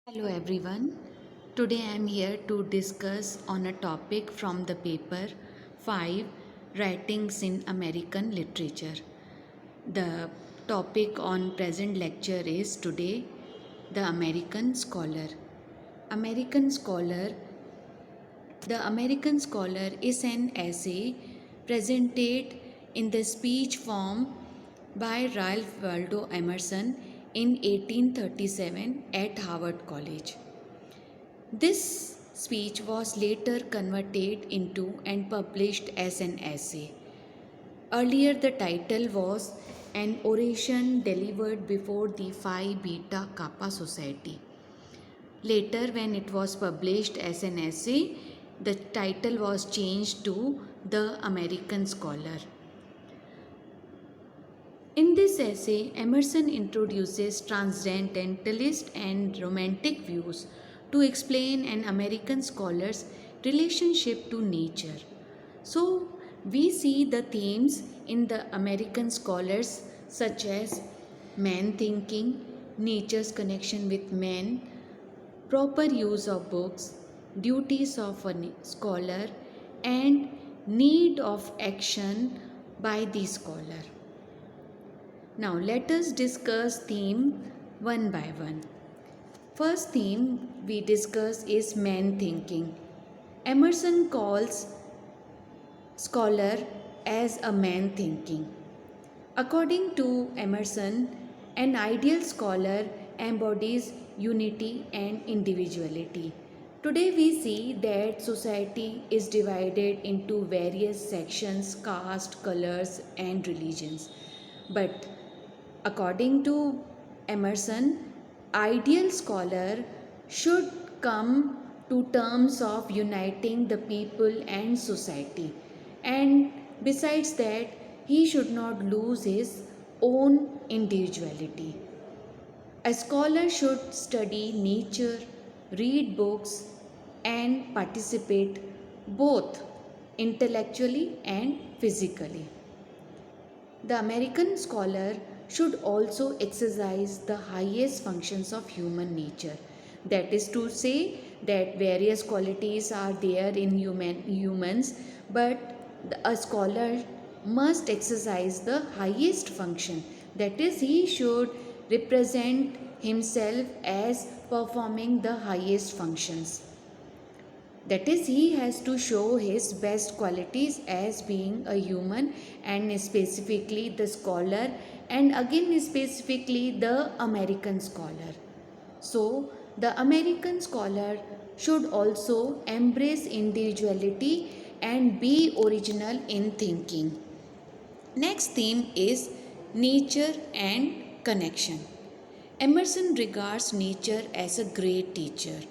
Hello everyone. Today I am here to discuss on a topic from the paper 5 Writings in American Literature. The topic on present lecture is today the American Scholar. American Scholar. The American Scholar is an essay presented in the speech form by Ralph Waldo Emerson in 1837 at Harvard College. This speech was later converted into and published as an essay. Earlier, the title was an oration delivered before the Phi Beta Kappa Society. Later, when it was published as an essay, the title was changed to The American Scholar. In this essay, Emerson introduces transcendentalist and romantic views to explain an American scholar's relationship to nature. So, we see the themes in the American scholars such as man thinking, nature's connection with man, proper use of books, duties of a scholar, and need of action by the scholar. Now let us discuss theme one by one. First theme we discuss is man thinking. Emerson calls scholar as a man thinking. According to Emerson, an ideal scholar embodies unity and individuality. Today we see that society is divided into various sections, caste, colors, and religions. But according to Emerson, ideal scholar should come to terms of uniting the people and society. And besides that, he should not lose his own individuality. A scholar should study nature, read books, and participate both intellectually and physically. The American scholar should also exercise the highest functions of human nature. That is to say that various qualities are there in humans, but a scholar must exercise the highest function. That is, he should represent himself as performing the highest functions. That is, he has to show his best qualities as being a human, and specifically the scholar, and again specifically the American scholar. So, the American scholar should also embrace individuality and be original in thinking. Next theme is nature and connection. Emerson regards nature as a great teacher.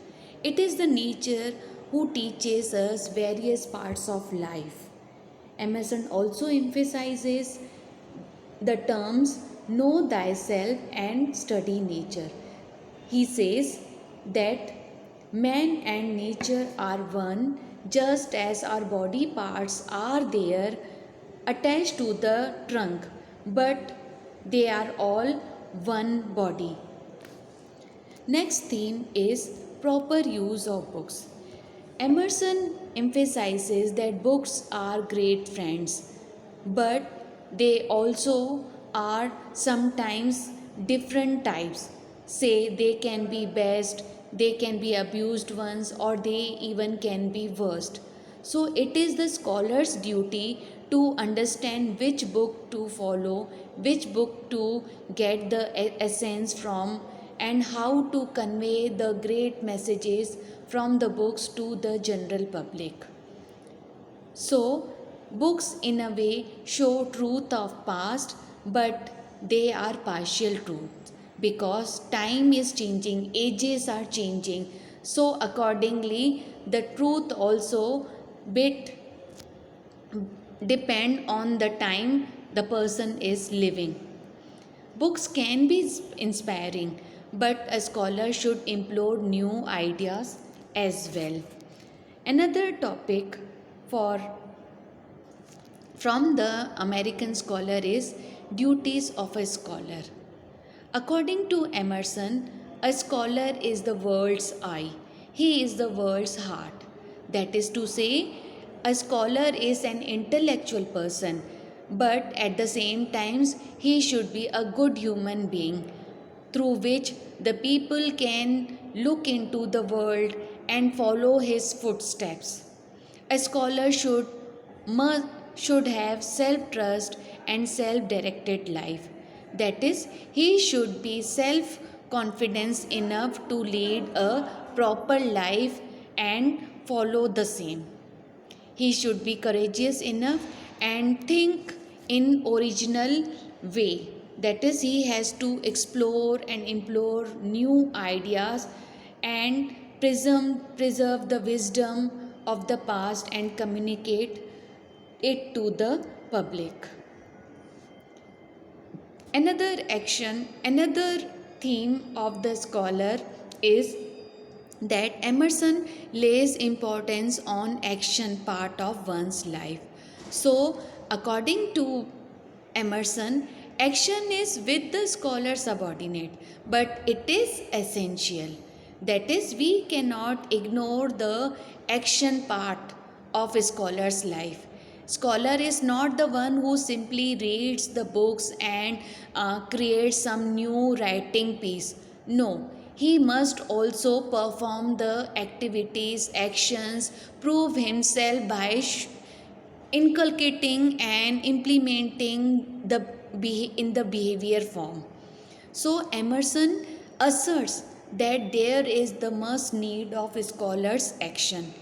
It is the nature who teaches us various parts of life. Emerson also emphasizes the terms know thyself and study nature. He says that man and nature are one, just as our body parts are there attached to the trunk, but they are all one body. Next theme is proper use of books. Emerson emphasizes that books are great friends, but they also are sometimes different types. Say they can be best, they can be abused ones, or they even can be worst. So it is the scholar's duty to understand which book to follow, which book to get the essence from, and how to convey the great messages from the books to the general public. So, books in a way show truth of past, but they are partial truth because time is changing, ages are changing. So, accordingly, the truth also bit depend on the time the person is living. Books can be inspiring, but a scholar should implore new ideas as well. Another topic for from the American scholar is duties of a scholar. According to Emerson, A scholar is the world's eye, he is the world's heart. That is to say, a scholar is an intellectual person, but at the same times, he should be a good human being through which the people can look into the world and follow his footsteps. A scholar should have self trust and self directed life. That is, he should be self confidence enough to lead a proper life and follow the same. He should be courageous enough and think in original way. That is, he has to explore and implore new ideas and preserve the wisdom of the past and communicate it to the public. Another theme of the scholar is that Emerson lays importance on action part of one's life. So, according to Emerson, action is with the scholar subordinate, but it is essential. That is, we cannot ignore the action part of a scholar's life. Scholar is not the one who simply reads the books and creates some new writing piece. No, he must also perform the activities, actions, prove himself by inculcating and implementing in the behavior form. So Emerson asserts that there is the must need of a scholar's action.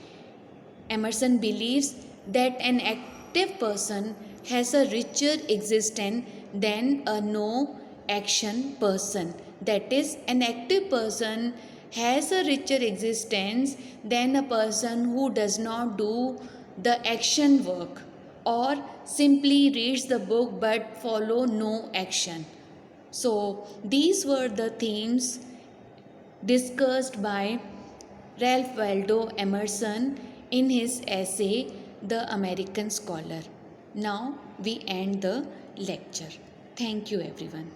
Emerson believes that an active person has a richer existence than a no action person. That is, an active person has a richer existence than a person who does not do the action work or simply reads the book but follow no action. So these were the themes discussed by Ralph Waldo Emerson in his essay The American Scholar. Now we end the lecture. Thank you everyone.